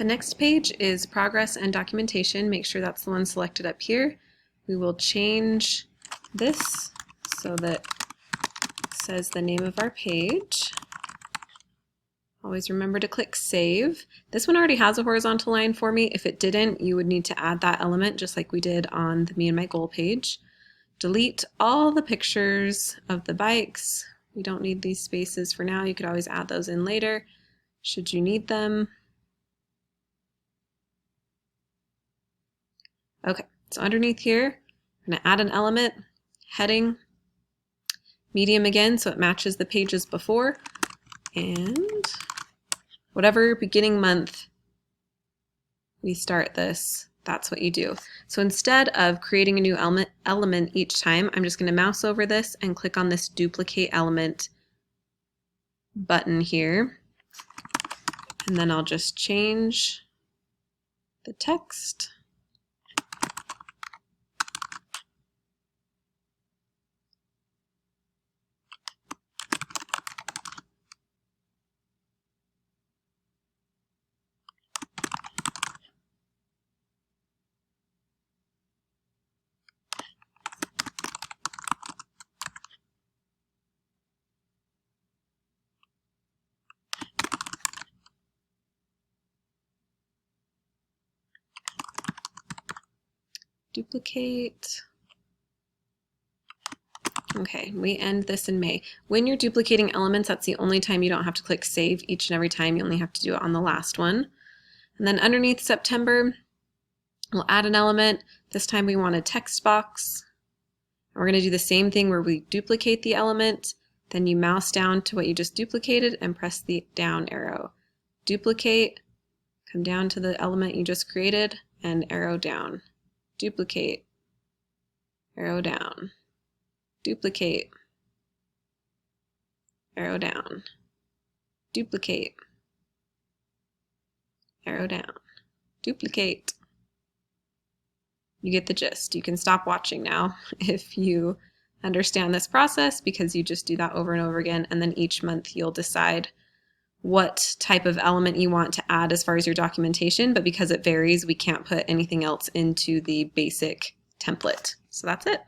The next page is progress and documentation. Make sure that's the one selected up here. We will change this so that it says the name of our page. Always remember to click Save. This one already has a horizontal line for me. If it didn't, you would need to add that element just like we did on the Me and My Goal page. Delete all the pictures of the bikes. We don't need these spaces for now. You could always add those in later should you need them. Okay, so underneath here, I'm going to add an element, heading, medium again so it matches the pages before, and whatever beginning month we start this, that's what you do. So instead of creating a new element each time, I'm just going to mouse over this and click on this duplicate element button here. And then I'll just change the text. Duplicate. Okay, we end this in May. When you're duplicating elements, that's the only time you don't have to click Save each and every time. You only have to do it on the last one. And then underneath September, we'll add an element. This time we want a text box. We're going to do the same thing where we duplicate the element, then you mouse down to what you just duplicated and press the down arrow. Duplicate, come down to the element you just created, and arrow down. Duplicate, arrow down. Duplicate, arrow down. Duplicate, arrow down. Duplicate. You get the gist. You can stop watching now if you understand this process, because you just do that over and over again, and then each month you'll decide what type of element you want to add as far as your documentation, but because it varies, we can't put anything else into the basic template. So that's it.